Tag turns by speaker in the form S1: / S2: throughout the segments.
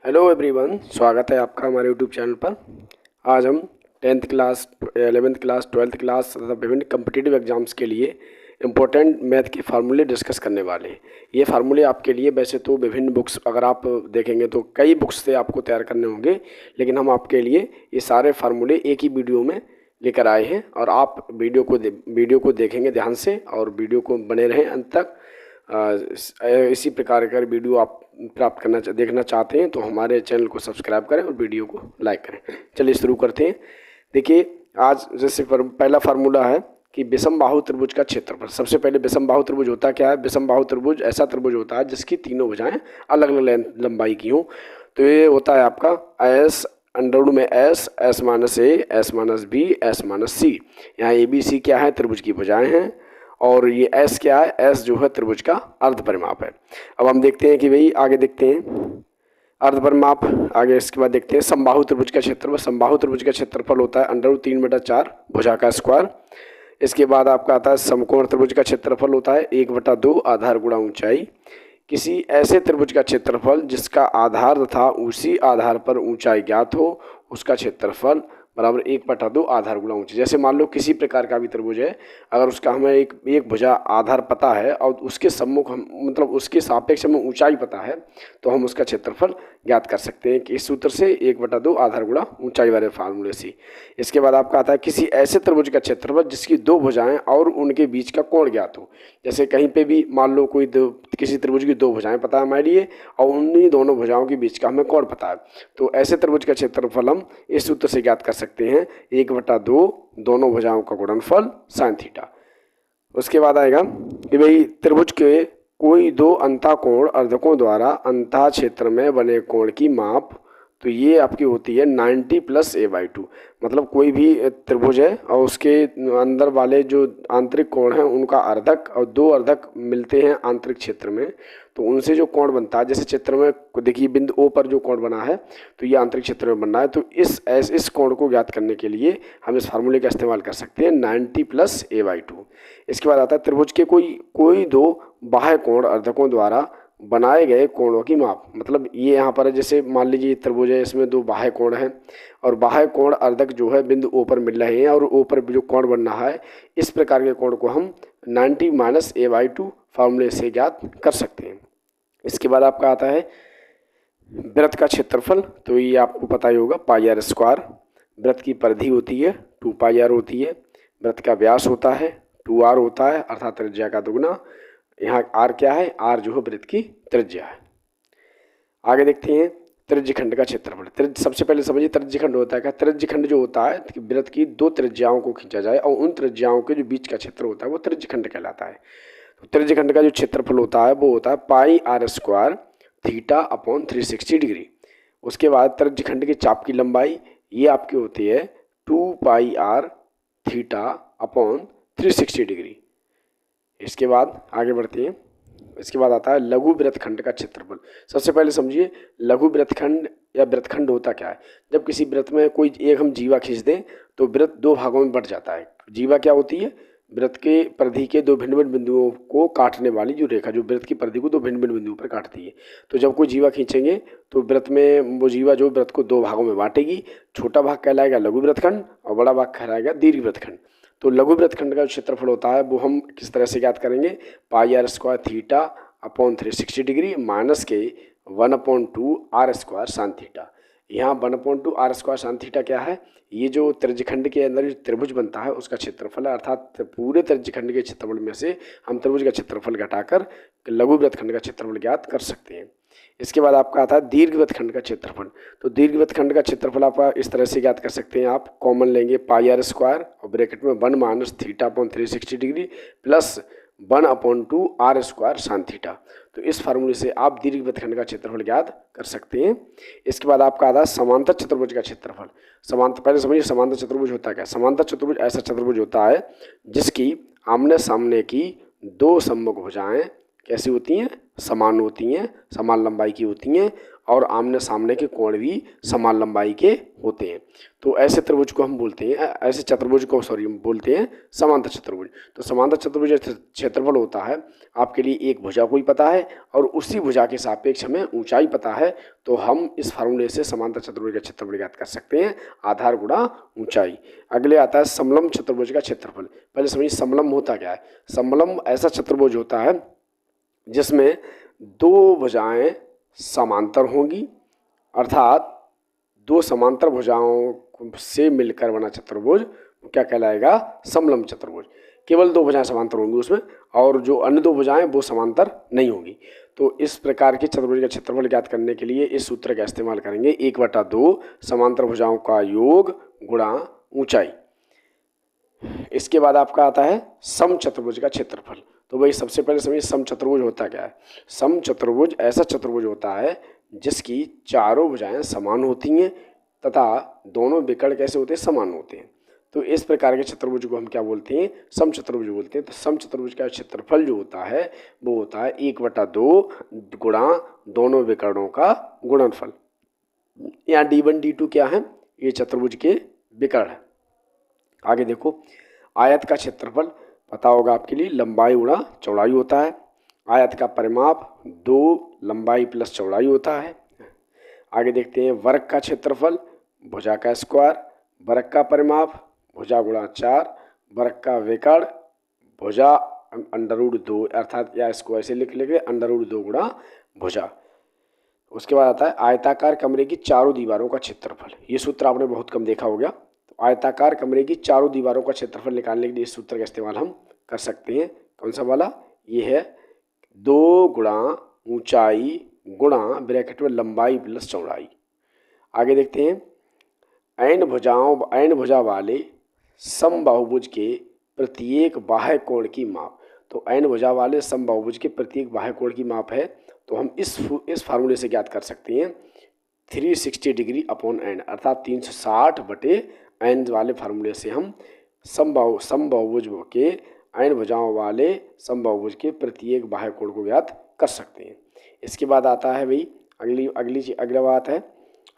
S1: Hello everyone, स्वागत है आपका हमारे यूट्यूब चैनल पर। आज हम 10th class, 11th class, 12th class तथा विभिन्न कम्पिटिटिव एग्जाम्स के लिए इम्पोर्टेंट मैथ के फार्मूले डिस्कस करने वाले हैं। ये फार्मूले आपके लिए वैसे तो विभिन्न बुक्स अगर आप देखेंगे तो कई बुक्स से आपको तैयार करने होंगे, लेकिन हम आपके लिए ये सारे फार्मूले एक ही वीडियो में लेकर आए हैं और आप वीडियो को देखेंगे ध्यान से और वीडियो को बने रहें अंत तक। इसी प्रकार का वीडियो आप प्राप्त देखना चाहते हैं तो हमारे चैनल को सब्सक्राइब करें और वीडियो को लाइक करें। चलिए शुरू करते हैं। देखिए, आज जैसे पहला फार्मूला है कि विषमबाहु त्रिभुज का क्षेत्रफल। सबसे पहले विषमबाहु त्रिभुज होता क्या है? विषमबाहु त्रिभुज ऐसा त्रिभुज होता है जिसकी तीनों भुजाएं अलग अलग लंबाई की हों। तो ये होता है आपका एस अंडर में S, S minus A, S minus B, S minus C. यहाँ ए बी सी क्या है? त्रिभुज की भुजाएं हैं। और ये एस क्या है? एस जो है त्रिभुज का अर्ध परिमाप है। अब हम देखते हैं कि भाई आगे देखते हैं अर्ध परिमाप। आगे इसके बाद देखते हैं समबाहु त्रिभुज का क्षेत्रफल। समबाहु त्रिभुज का क्षेत्रफल होता है अंडर 3/4 भुजा का स्क्वायर। इसके बाद आपका आता है समकोण त्रिभुज का क्षेत्रफल होता है 1/2 आधार गुणा ऊंचाई। किसी ऐसे त्रिभुज का क्षेत्रफल जिसका आधार तथा उसी आधार पर ऊंचाई ज्ञात हो, उसका क्षेत्रफल बराबर 1/2 आधार गुणा ऊंचाई। जैसे मान लो किसी प्रकार का भी त्रिभुज है, अगर उसका हमें एक भुजा आधार पता है और उसके सम्मुख हम मतलब उसके सापेक्ष हमें ऊंचाई पता है, तो हम उसका क्षेत्रफल ज्ञात कर सकते हैं कि इस सूत्र से 1/2 आधार गुणा ऊंचाई वाले फार्मूले से। इसके बाद आपका आता है किसी ऐसे त्रिभुज का क्षेत्रफल जिसकी दो भुजाएं और उनके बीच का कोण ज्ञात हो। जैसे कहीं पे भी मान लो किसी त्रिभुज की दो भुजाएं पता है हमारे लिए और उन्हीं दोनों भुजाओं के बीच का हमें कोण पता है, तो ऐसे त्रिभुज का क्षेत्रफल हम इस सूत्र से ज्ञात कर सकते हैं 1/2 दोनों भुजाओं का गुणनफल साइन थीटा। उसके बाद आएगा कि भाई त्रिभुज के कोई दो अंतःकोण अर्धकों द्वारा अंतः क्षेत्र में बने कोण की माप, तो ये आपकी होती है 90 + a/2। मतलब कोई भी त्रिभुज है और उसके अंदर वाले जो आंतरिक कोण हैं उनका अर्धक और दो अर्धक मिलते हैं आंतरिक क्षेत्र में, तो उनसे जो कोण बनता है, जैसे चित्र में देखिए बिंदु O पर जो कोण बना है तो ये आंतरिक क्षेत्र में बन रहा है, तो इस कोण को ज्ञात करने के लिए हम इस फार्मूले का इस्तेमाल कर सकते हैं 90 + a/2। इसके बाद आता है त्रिभुज के कोई दो बाह्य कोण अर्धकों द्वारा बनाए गए कोणों की माप। मतलब ये यहाँ पर है, जैसे मान लीजिए त्रिभुज है, इसमें दो बाह्य कोण हैं और बाह्य कोण अर्धक जो है बिंदु O पर मिल रहे हैं और O पर जो कोण बन रहा है, इस प्रकार के कोण को हम 90 - a/2 फार्मूले से ज्ञात कर सकते हैं। इसके बाद आपका आता है वृत्त का क्षेत्रफल। तो ये आपको पता ही होगा πr²। वृत्त की परिधि होती है 2πr होती है। वृत्त का व्यास होता है 2r होता है, अर्थात त्रिज्या का दुगुना। यहाँ r क्या है? r जो है वृत्त की त्रिज्या है। आगे देखते हैं त्रिज्यखंड का क्षेत्रफल। सबसे पहले समझिए त्रिज्यखंड होता है क्या? त्रिज्यखंड जो होता है वृत्त की दो त्रिज्याओं को खींचा जाए और उन त्रिज्याओं के जो बीच का क्षेत्र होता है वो त्रिज्यखंड कहलाता है। तो त्रिज्यखंड का जो क्षेत्रफल होता है वो होता है πr² θ/360 डिग्री। उसके बाद त्रिज्यखंड के चाप की लंबाई ये आपकी होती है 2πr θ/360 डिग्री। इसके बाद आगे बढ़ते हैं। इसके बाद आता है लघु वृत्तखंड का क्षेत्रफल। सबसे पहले समझिए लघु वृत्तखंड या वृत्तखंड होता क्या है? जब किसी वृत्त में कोई एक हम जीवा खींच दें तो वृत्त दो भागों में बढ़ जाता है। जीवा क्या होती है? वृत्त के परिधि के दो भिन्न भिन्न बिंदुओं को काटने वाली जो रेखा, जो वृत्त की परिधि को दो भिन्न भिन्न बिंदुओं पर काटती है। तो जब कोई जीवा खींचेंगे तो वृत्त में वो जीवा जो वृत्त को दो भागों में बांटेगी। छोटा भाग कहलाएगा लघु वृत्तखंड और बड़ा भाग कहलाएगा दीर्घ वृत्तखंड। तो लघु वृत्तखंड का क्षेत्रफल होता है वो हम किस तरह से ज्ञात करेंगे? πr² θ/360 डिग्री माइनस के 1/2 r² sin थीटा। यहाँ 1/2 r² sin थीटा क्या है? ये जो त्रिज्यखंड के अंदर जो त्रिभुज बनता है उसका क्षेत्रफल है, अर्थात पूरे त्रिज्यखंड के क्षेत्रफल में से हम त्रिभुज का क्षेत्रफल घटाकर लघु वृत्तखंड का क्षेत्रफल ज्ञात कर सकते हैं। इसके बाद आपका आता है दीर्घ वृत्तखंड का क्षेत्रफल। तो दीर्घ वृत्तखंड का क्षेत्रफल आपका इस तरह से ज्ञात कर सकते हैं। आप कॉमन लेंगे πr² और ब्रैकेट में 1 - θ/360 degree plus 1/2 r² sin theta. तो इस फार्मूले से आप दीर्घ वृत्तखंड का क्षेत्रफल ज्ञात कर सकते हैं। इसके बाद आपका आता है समांतर चतुर्भुज का क्षेत्रफल। पहले समझिए समांतर चतुर्भुज होता क्या? समांतर चतुर्भुज ऐसा चतुर्भुज होता है जिसकी आमने सामने की दो सम्मुख भुजाएं कैसी होती हैं? समान होती हैं, समान लंबाई की होती हैं और आमने सामने के कोण भी समान लंबाई के होते हैं। तो ऐसे त्रिभुज को हम बोलते हैं, ऐसे चतुर्भुज को हम बोलते हैं समांतर चतुर्भुज। तो समांतर चतुर्भुज क्षेत्रफल होता है आपके लिए एक भुजा को ही पता है और उसी भुजा के सापेक्ष हमें ऊंचाई पता है, तो हम इस फार्मूले से समांतर चतुर्भुज का क्षेत्रफल ज्ञात कर सकते हैं, आधार गुणा ऊंचाई। अगले आता है समलंब चतुर्भुज का क्षेत्रफल। पहले समझिए समलंब होता क्या है। समलंब ऐसा चतुर्भुज होता है जिसमें दो भुजाएं समांतर होंगी, अर्थात दो समांतर भुजाओं से मिलकर बना चतुर्भुज क्या कहलाएगा, समलंब चतुर्भुज। केवल दो भुजाएं समांतर होंगी उसमें, और जो अन्य दो भुजाएं वो समांतर नहीं होंगी। तो इस प्रकार के चतुर्भुज का क्षेत्रफल ज्ञात करने के लिए इस सूत्र का इस्तेमाल करेंगे, 1/2 समांतर भुजाओं का योग गुणा ऊंचाई। इसके बाद आपका आता है समचतुर्भुज का क्षेत्रफल। तो भाई सबसे पहले समझिए समचतुर्भुज होता क्या है। समचतुर्भुज ऐसा चतुर्भुज होता है जिसकी चारों भुजाएं समान होती हैं तथा दोनों विकर्ण कैसे होते हैं, समान होते हैं। तो इस प्रकार के चतुर्भुज को हम क्या बोलते हैं, समचतुर्भुज बोलते हैं। तो समचतुर्भुज का क्षेत्रफल जो होता है वो होता है 1/2 गुणा दोनों विकर्णों का गुणनफल। यहाँ D1 D2 क्या है, ये चतुर्भुज के विकर्ण है। आगे देखो, आयत का क्षेत्रफल पता होगा आपके लिए, लंबाई गुणा चौड़ाई होता है। आयत का परिमाप 2 लंबाई प्लस चौड़ाई होता है। आगे देखते हैं वर्ग का क्षेत्रफल, भुजा का स्क्वायर, वर्ग का परिमाप भुजा गुणा 4, वर्ग का विकर्ण भुजा √2, अर्थात या इसको ऐसे लिख लेंगे √2 गुणा भुजा। उसके बाद आता है आयताकार कमरे की चारों दीवारों का क्षेत्रफल। ये सूत्र आपने बहुत कम देखा हो गया। आयताकार कमरे की चारों दीवारों का क्षेत्रफल निकालने के लिए इस सूत्र का इस्तेमाल हम कर सकते हैं। कौन सा वाला, ये है 2 गुणा ऊंचाई गुणा ब्रैकेट में लंबाई प्लस चौड़ाई। आगे देखते हैं ऐन भुजा वाले समबाहुभुज के प्रत्येक बाह्य कोण की माप। तो ऐन भुजा वाले समबाहुभुज के प्रत्येक बाह्य कोण की माप है, तो हम इस फार्मूले से ज्ञात कर सकते हैं 360 डिग्री अपॉन एन, अर्थात 360/n वाले फार्मूले से हम समबाहुभुज के ऐन भुजाओं वाले समबाहुभुज के प्रत्येक बाह्य कोण को ज्ञात कर सकते हैं। इसके बाद आता है भाई अगला बात है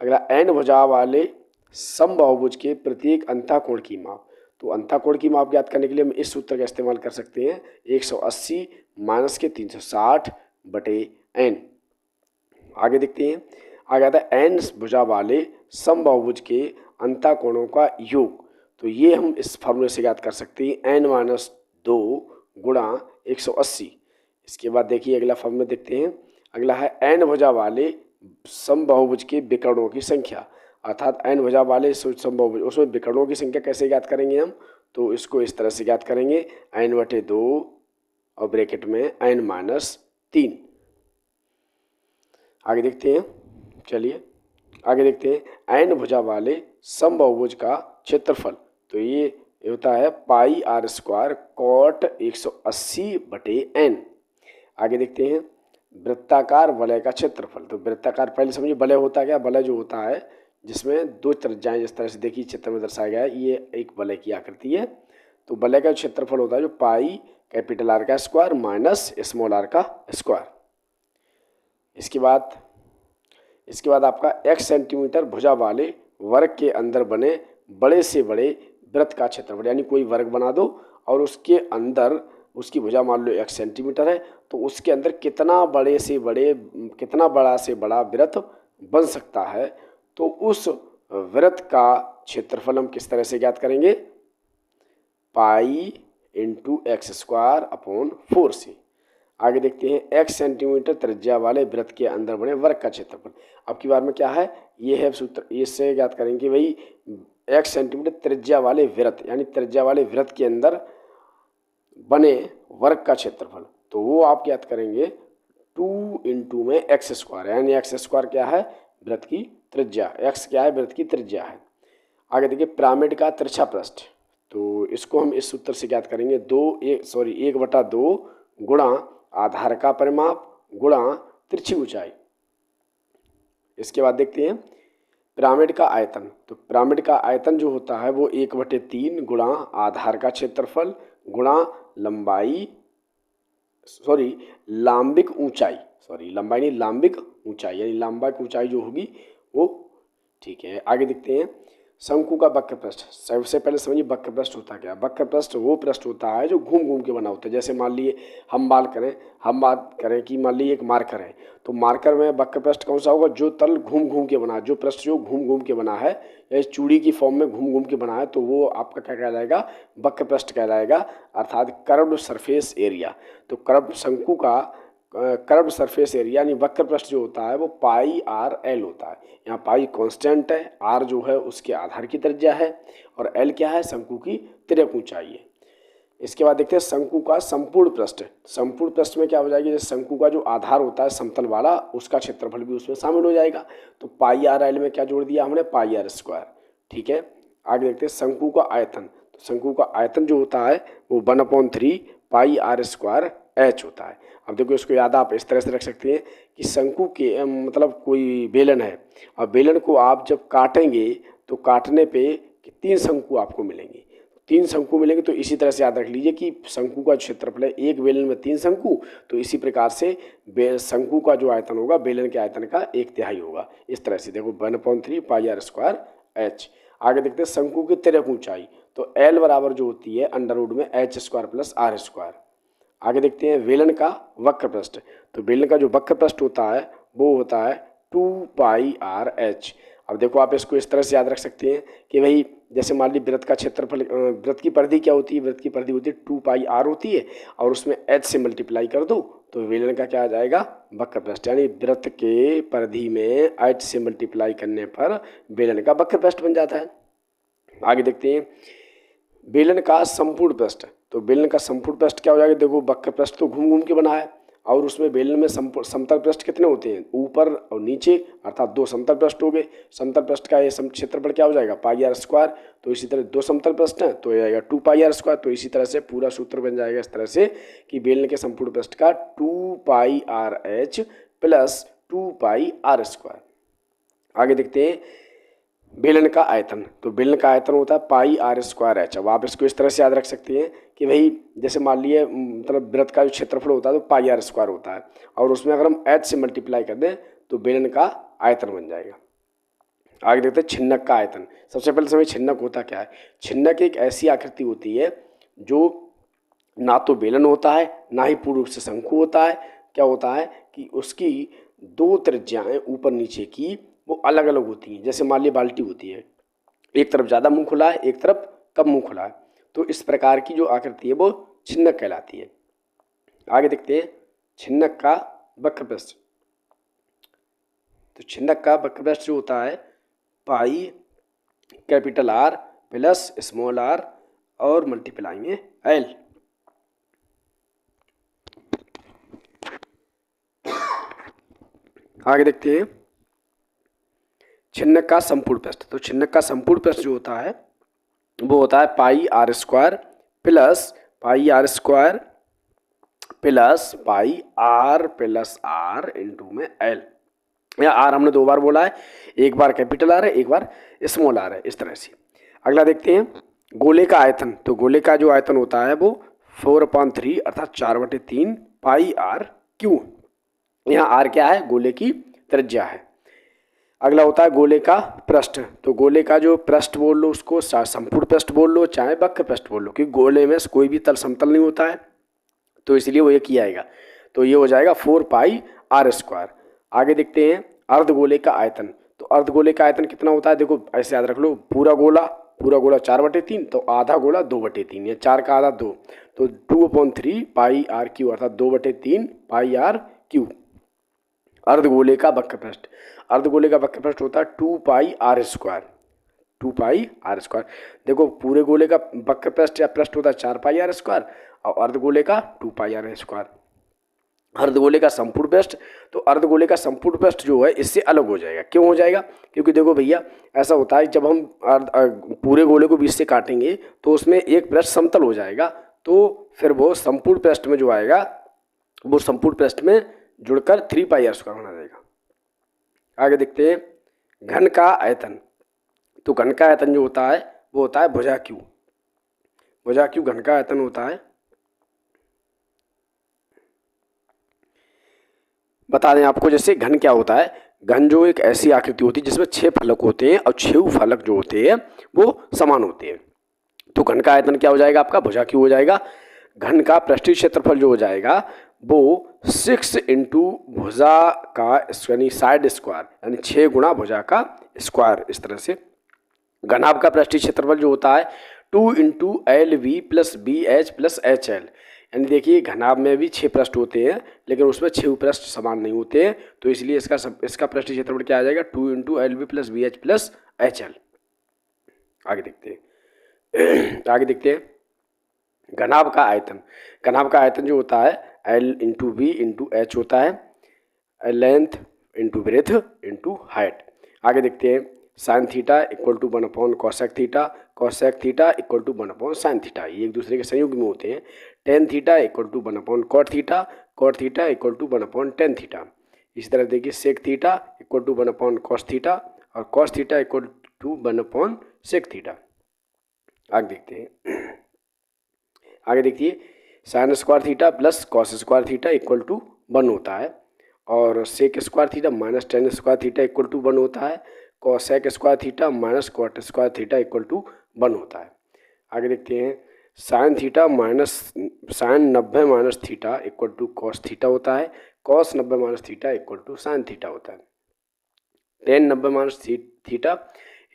S1: अगला ऐन भुजा वाले समबाहुभुज के प्रत्येक अंतःकोण की माप। तो अंतःकोण की माप ज्ञात करने के लिए हम इस सूत्र का इस्तेमाल कर सकते हैं 180 माइनस के 360/n। आगे देखते हैं, आगे आता है एन भुजा वाले समबाहुभुज के अंतःकोणों का योग। तो ये हम इस फार्मूले से ज्ञात कर सकते हैं n-2 गुणा 180। इसके बाद देखिए अगला फार्मूला देखते हैं, अगला है एन भुजा वाले समबाहुभुज के विकर्णों की संख्या, अर्थात एन भुजा वाले समबाहुभुज उसमें विकर्णों की संख्या कैसे ज्ञात करेंगे हम, तो इसको इस तरह से ज्ञात करेंगे n/2 और ब्रैकेट में n-3। आगे देखते हैं, चलिए आगे देखते हैं एन भुजा वाले समबाहुभुज का क्षेत्रफल। तो ये होता है πr² cot 180/n। आगे देखते हैं वृत्ताकार वलय का क्षेत्रफल। तो वृत्ताकार पहले समझिए वलय होता क्या, वलय जो होता है जिसमें दो त्रिज्याएं जिस तरह से देखिए चित्र में दर्शाया गया है, ये एक वलय की आकृति है। तो वलय का क्षेत्रफल होता है जो πR का स्क्वायर माइनस r का स्क्वायर। इसके बाद आपका x सेंटीमीटर भुजा वाले वर्ग के अंदर बने बड़े से बड़े वृत्त का क्षेत्रफल, यानी कोई वर्ग बना दो और उसके अंदर उसकी भुजा मान लो x सेंटीमीटर है, तो उसके अंदर कितना बड़ा से बड़ा वृत्त बन सकता है, तो उस वृत्त का क्षेत्रफल हम किस तरह से ज्ञात करेंगे, π×x² 4 से। आगे देखते हैं x सेंटीमीटर त्रिज्या वाले वृत्त के अंदर बने वर्ग का क्षेत्रफल। अब की बार में क्या है, ये है सूत्र, इससे ज्ञात करेंगे भाई x सेंटीमीटर त्रिज्या वाले वृत्त, यानी त्रिज्या वाले वृत्त के अंदर बने वर्ग का क्षेत्रफल। तो वो आप ज्ञात करेंगे 2 में x², यानी x² क्या है, वृत्त की त्रिज्या, x क्या है, वृत्त की त्रिज्या है। आगे देखिए पिरामिड का तिरछा पृष्ठ। तो इसको हम इस सूत्र से ज्ञात करेंगे 1/2 गुणा आधार का परिमाप गुणा तिरछी ऊंचाई। इसके बाद देखते हैं पिरामिड का आयतन। तो पिरामिड का आयतन जो होता है वो 1/3 गुणा आधार का क्षेत्रफल गुणा लंबाई सॉरी लांबिक ऊंचाई, सॉरी लंबाई नहीं, लांबिक ऊंचाई, यानी लांबिक ऊंचाई जो होगी वो, ठीक है। आगे देखते हैं शंकु का वक्र पृष्ठ। सबसे पहले समझिए वक्र पृष्ठ होता क्या है। वक्र पृष्ठ वो पृष्ठ होता है जो घूम घूम के बना होता है। जैसे मान लिए हम बात करें कि मान लीजिए एक मार्कर है, तो मार्कर में वक्र पृष्ठ कौन सा होगा, जो तल घूम घूम के बना है, जो पृष्ठ जो घूम घूम के बना है या इस चूड़ी की फॉर्म में घूम घूम के बना है, तो वो आपका क्या कहलाएगा, वक्र पृष्ठ कहलाएगा, अर्थात कर्व्ड सरफेस एरिया। तो कर्व शंकु का कर्व्ड सरफेस एरिया यानी वक्र पृष्ठ जो होता है वो पाई आर एल होता है। यहाँ पाई कांस्टेंट है, आर जो है उसके आधार की त्रिज्या है, और एल क्या है, शंकु की तिर्यक ऊंचाई है। इसके बाद देखते हैं शंकु का संपूर्ण पृष्ठ। संपूर्ण पृष्ठ में क्या हो जाएगी, जैसे शंकु का जो आधार होता है समतल वाला, उसका क्षेत्रफल भी उसमें शामिल हो जाएगा। तो पाई आर एल में क्या जोड़ दिया हमने, पाई आर स्क्वायर, ठीक है। आगे देखते हैं शंकु का आयतन। तो शंकु का आयतन जो होता है वो 1/3 पाई आर स्क्वायर एच होता है। अब देखो इसको याद आप इस तरह से रख सकते हैं कि शंकु के मतलब कोई बेलन है, और बेलन को आप जब काटेंगे तो काटने पे 3 शंकु आपको मिलेंगे। 3 शंकु मिलेंगे, तो इसी तरह से याद रख लीजिए कि शंकु का क्षेत्रफल है, एक बेलन में 3 शंकु, तो इसी प्रकार से शंकु का जो आयतन होगा बेलन के आयतन का 1/3 होगा। इस तरह से देखो 1/3 पाई आर स्क्वायर एच। आगे देखते हैं शंकु की तिर्यक ऊंचाई। तो एल बराबर जो होती है अंडर रूट में H square plus R square. आगे देखते हैं बेलन का वक्र पृष्ठ। तो बेलन का जो वक्र पृष्ठ होता है वो होता है 2 पाई आर एच। अब देखो आप इसको इस तरह से याद रख सकते हैं कि भाई जैसे मान ली वृत्त का क्षेत्रफल, वृत्त की परिधि क्या होती है, वृत्त की परिधि होती है 2 पाई आर होती है, और उसमें एच से मल्टीप्लाई कर दो तो बेलन का क्या आ जाएगा, वक्र पृष्ठ। यानी वृत्त के परिधि में एच से मल्टीप्लाई करने पर बेलन का वक्र पृष्ठ बन जाता है। आगे देखते हैं बेलन का संपूर्ण पृष्ठ। तो बेलन का संपूर्ण पृष्ठ क्या हो जाएगा, देखो वक्र पृष्ठ तो घूम घूम के बना है, और उसमें बेलन में समतल पृष्ठ कितने होते हैं, ऊपर और नीचे, अर्थात 2 समतल पृष्ठ हो गए। समतल पृष्ठ का ये क्षेत्रफल क्या हो जाएगा, पाई आर स्क्वायर। तो इसी तरह 2 समतल पृष्ठ हैं तो ये आएगा 2 पाई आर स्क्वायर। तो इसी तरह से पूरा सूत्र बन जाएगा इस तरह से कि बेलन के संपूर्ण पृष्ठ का 2 pi R H plus 2 pi R square. आगे देखते हैं बेलन का आयतन। तो बेलन का आयतन होता है पाई आर स्क्वायर एच। अब आप इसको इस तरह से याद रख सकते हैं कि भाई जैसे मान लिए मतलब वृत्त का जो क्षेत्रफल होता है तो पाई आर स्क्वायर होता है, और उसमें अगर हम एच से मल्टीप्लाई कर दें तो बेलन का आयतन बन जाएगा। आगे देखते हैं छिन्नक का आयतन। सबसे पहले समय छिन्नक होता क्या है। छिन्नक एक ऐसी आकृति होती है जो ना तो बेलन होता है ना ही पूर्ण रूप से शंकु होता है। क्या होता है कि उसकी 2 त्रिज्याएं ऊपर नीचे की वो अलग अलग होती हैं। जैसे मान लीजिए बाल्टी होती है, एक तरफ ज़्यादा मुंह खुला है, एक तरफ कम मुंह खुला है, तो इस प्रकार की जो आकृति है वो छिन्नक कहलाती है। आगे देखते हैं छिन्नक का वक्र पृष्ठ। तो छिन्नक का वक्र पृष्ठ जो होता है pi capital R plus small R और मल्टीप्लाई में एल। आगे देखते हैं छिन्नक का संपूर्ण पृष्ठ। तो छिन्नक का संपूर्ण पृष्ठ जो होता है वो होता है pi R square plus pi R square plus pi R plus R into में एल। या आर हमने 2 बार बोला है, एक बार कैपिटल आर है, एक बार स्मॉल आर है, इस तरह से। अगला देखते हैं गोले का आयतन। तो गोले का जो आयतन होता है वो 4/3 अर्थात 4/3 पाई आर क्यू। यहाँ आर क्या है, गोले की त्रिज्या है। अगला होता है गोले का पृष्ठ। तो गोले का जो पृष्ठ बोल लो उसको संपूर्ण पृष्ठ बोल लो चाहे वक्र पृष्ठ बोल लो, क्योंकि गोले में कोई भी तल समतल नहीं होता है, तो इसलिए वो एक ही आएगा। तो ये हो जाएगा 4 पाई आर स्क्वायर। आगे देखते हैं अर्धगोले का आयतन। तो अर्धगोले का आयतन कितना होता है, देखो ऐसे याद रख लो, पूरा गोला 4/3, तो आधा गोला 2/3, या 4 का आधा 2, तो 2/3 पाई आर क्यू अर्थात 2/3 पाई आर क्यू। अर्धगोले का वक्र पृष्ठ। अर्धगोले का वक्र पृष्ठ होता है 2 pi R square. 2 pi R square. देखो पूरे गोले का वक्र पृष्ठ या पृष्ठ होता है 4 पाई आर स्क्वायर, और अर्धगोले का 2 पाई आर स्क्वायर। अर्धगोले का संपूर्ण पृष्ठ। तो अर्धगोले का संपूर्ण पृष्ठ जो है इससे अलग हो जाएगा। क्यों हो जाएगा, क्योंकि देखो भैया ऐसा होता है जब हम पूरे गोले को बीच से काटेंगे तो उसमें एक पृष्ठ समतल हो जाएगा, तो फिर वो संपूर्ण पृष्ठ में जो आएगा वो संपूर्ण पृष्ठ में जुड़कर 3 पाई आर स्क्वायर बना जाएगा। आगे देखते हैं घन का आयतन। तो घन का आयतन जो होता है वो होता है भुजा क्यू। भुजा क्यू घन का आयतन होता है। बता दें आपको, जैसे घन क्या होता है, घन जो एक ऐसी आकृति होती है जिसमें 6 फलक होते हैं और 6 फलक जो होते हैं वो समान होते हैं। तो घन का आयतन क्या हो जाएगा आपका, भुजा क्यू हो जाएगा। घन का पृष्ठीय क्षेत्रफल जो हो जाएगा वो 6 इंटू भुजा का यानी साइड स्क्वायर, यानी 6 गुणा भुजा का स्क्वायर। इस तरह से घनाभ का पृष्ठीय क्षेत्रफल जो होता है 2 into L B plus B H plus H L. यानी देखिए घनाभ में भी 6 पृष्ठ होते हैं लेकिन उसमें 6 पृष्ठ समान नहीं होते हैं, तो इसलिए इसका पृष्ठीय क्षेत्रफल क्या आ जाएगा 2 into L B plus B H plus H L. आगे देखते हैं घनाभ का आयतन। घनाभ का आयतन जो होता है L into B into H होता है, length into breadth into height. आगे देखते हैं sine theta equal to 1 cosec theta, cosec theta equal to 1 sine theta, ये एक दूसरे के संयुग में होते हैं। Tan theta equal to 1 cot theta, cot theta equal to 1 tan theta. इसी तरह देखिए sec theta equal to 1 cos theta और cos theta equal to 1 sec theta. आगे देखते हैं, आगे देखिए sine square theta plus cos square theta equal to 1 होता है और sec square theta minus tan square theta equal to 1 होता है, cosec square theta minus cot square theta equal to 1 होता है। आगे देखते हैं sine theta minus sine 90 minus theta equal to cos theta होता है, cos 90 minus theta equal to sine theta होता है। Tan 90 minus theta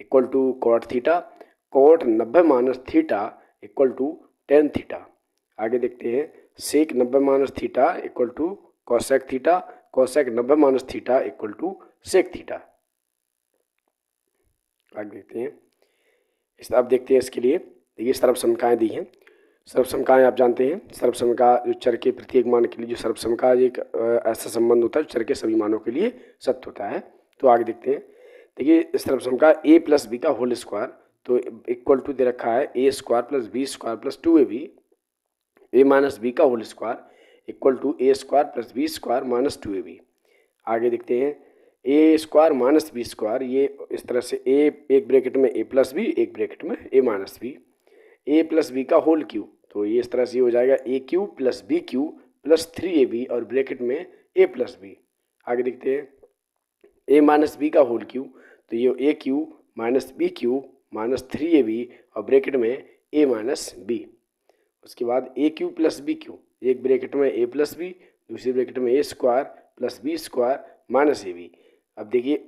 S1: equal to cot theta, cot 90 minus theta equal to tan theta. आगे देखते हैं sec 90 minus theta equal to cosec theta, cosec 90 minus theta equal to sec theta. आगे देखते हैं अब देखते हैं इसके लिए, देखिए सर्वसमकाएँ दी हैं। सर्वसमकाएँ आप जानते हैं, सर्वसमका जो चर के प्रत्येक मान के लिए जो सर्वसमका एक ऐसा संबंध होता है जो चर के सभी मानों के लिए सत्य होता है। तो आगे देखते हैं, देखिए इस सर्वसमका a प्लस बी का होल स्क्वायर तो इक्वल टू दे रखा है A square plus B square plus 2ab, A minus B का whole square equal to A square plus B square minus 2ab। आगे देखते हैं A square minus B square, ये इस तरह से ए एक ब्रैकेट में ए प्लस बी एक ब्रैकेट में A minus B, A plus B का होल क्यूब तो ये इस तरह से हो जाएगा A cube plus B cube plus 3ab और ब्रैकेट में ए प्लस बी। आगे देखते हैं ए माइनस बी का होल क्यूब तो ये A cube minus B cube minus 3ab और ब्रैकेट में ए माइनस बी। उसके बाद A cube plus B cube, एक ब्रैकेट में ए प्लस बी दूसरी ब्रैकेट में A square plus B square minus A B. अब देखिए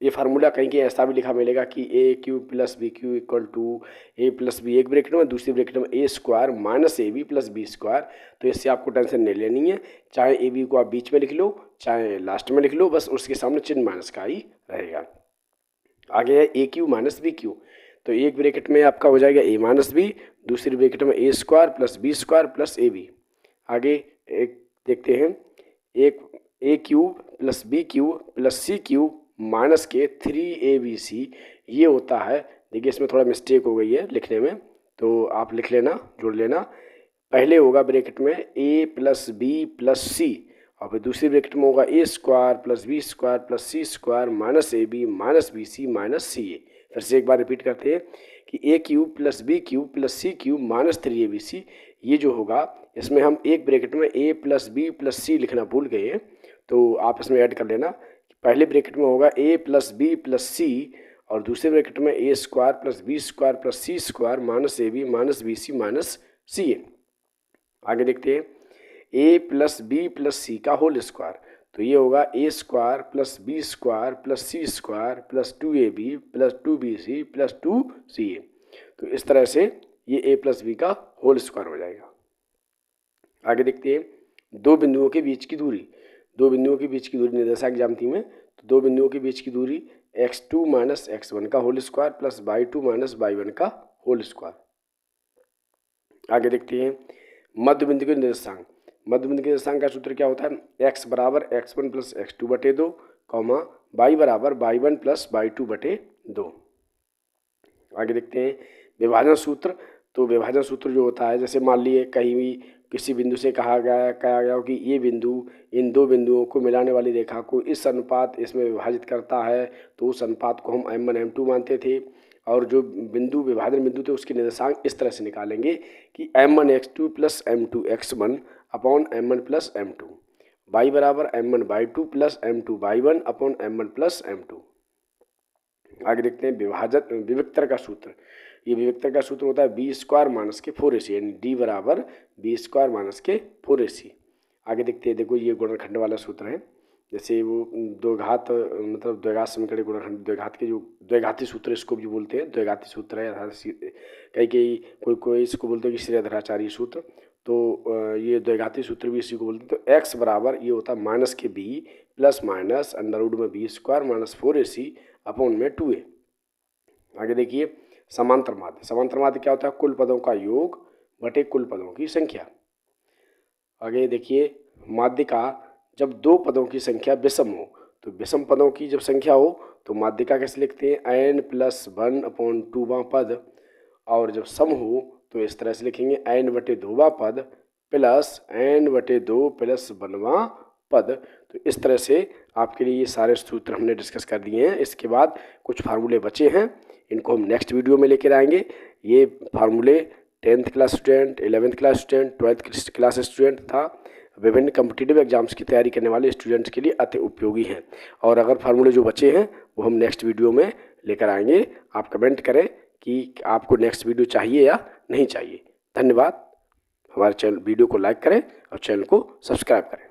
S1: ये फार्मूला कहीं कहीं ऐसा भी लिखा मिलेगा कि A cube plus B cube equal to A plus B एक ब्रैकेट में दूसरी ब्रैकेट में A square minus A B plus B square. तो इससे आपको टेंशन नहीं लेनी है, चाहे ए बी को आप बीच में लिख लो चाहे लास्ट में लिख लो, बस उसके सामने चिन्ह माइनस का ही रहेगा। आगे है A cube minus B cube तो एक ब्रैकेट में आपका हो जाएगा ए माइनस बी दूसरी ब्रैकेट में A square plus B square plus A B. आगे एक देखते हैं एक A cube plus B cube plus C cube minus के 3abc, ये होता है। देखिए इसमें थोड़ा मिस्टेक हो गई है लिखने में तो आप लिख लेना जोड़ लेना। पहले होगा ब्रैकेट में a plus B plus C और फिर दूसरी ब्रैकेट में होगा A square plus B square plus C square minus A B minus B C minus C A. फिर से एक बार रिपीट करते हैं कि A cube plus B cube plus C cube minus 3abc, ये जो होगा इसमें हम एक ब्रैकेट में a प्लस बी प्लस सी लिखना भूल गए तो आप इसमें ऐड कर लेना। पहले ब्रैकेट में होगा a plus B plus C और दूसरे ब्रैकेट में A square plus B square plus C square minus A B minus B C minus C A. आगे देखते हैं A plus B plus C का होल स्क्वायर तो ये होगा A square plus B square plus C square plus 2ab plus 2bc plus 2ca। तो इस तरह से ये a प्लस बी का होल स्क्वायर हो जाएगा। आगे देखते हैं दो बिंदुओं के बीच की दूरी, दो बिंदुओं के बीच की दूरी निर्देशांक ज्यामिति में तो दो बिंदुओं के बीच की दूरी x2 माइनस x1 का whole square plus y2 minus y1 का होल स्क्वायर। आगे देखते हैं मध्य बिंदु के निर्देशांक, मध्य बिंदु के निर्देशांक का सूत्र क्या होता है x बराबर x1 प्लस x2 बटे 2 कॉमा y बराबर y1 प्लस y2 बटे 2। आगे देखते हैं विभाजन सूत्र, तो विभाजन सूत्र जो होता है जैसे मान लिए कहीं भी किसी बिंदु से कहा गया हो कि ये बिंदु इन दो बिंदुओं को मिलाने वाली रेखा को इस अनुपात इसमें विभाजित करता है तो उस अनुपात को हम m1 m2 मानते थे और जो बिंदु विभाजन बिंदु थे उसके निर्देशांक इस तरह से निकालेंगे कि m1 x2 plus m2 x1 upon m1 plus m2 y बराबर m1/2 plus m2/1 upon m1 plus m2। आगे देखते हैं विविक्तर का सूत्र। ये विविक्तर का सूत्र होता है b² माइनस के 4ac, यानी d बराबर b² माइनस के 4ac। आगे देखते हैं, देखो ये गुणनखंड वाला सूत्र है। जैसे वो द्विघात मतलब द्विघात समीकरण गुणनखंड, द्विघात के जो द्विघाती सूत्र इसको भी बोलते हैं, द्विघाती सूत्र है। कई कोई इसको बोलते हैं कि श्रेयधराचार्य सूत्र। तो ये द्विघाती सूत्र भी इसी को बोलते हैं। तो x बराबर ये होता है माइनस के b plus minus under root में b² माइनस 4ac अपॉन में 2a। आगे देखिए समांतर माध्य। समांतर माध्य क्या होता है? कुल पदों का योग बटे कुल पदों की संख्या। आगे देखिए माध्य का जब दो पदों की संख्या विषम हो, तो विषम पदों की जब संख्या हो तो माध्य का कैसे लिखते हैं? n+1 अपॉन 2वां पद। और जब सम हो तो इस तरह से लिखेंगे n/2वां पद प्लस n/2 प्लस 1वां पद। तो इस तरह से आपके लिए ये सारे सूत्र हमने डिस्कस कर दिए हैं। इसके बाद कुछ फार्मूले बचे हैं, इनको हम नेक्स्ट वीडियो में लेकर आएंगे। ये फार्मूले 10th class student, 11th class student, 12th class student था विभिन्न कम्पिटिटिव एग्जाम्स की तैयारी करने वाले स्टूडेंट्स के लिए अति उपयोगी हैं। और अगर फार्मूले जो बचे हैं वो हम नेक्स्ट वीडियो में लेकर आएंगे। आप कमेंट करें कि आपको नेक्स्ट वीडियो चाहिए या नहीं चाहिए। धन्यवाद। हमारे चैनल वीडियो को लाइक करें और चैनल को सब्सक्राइब करें।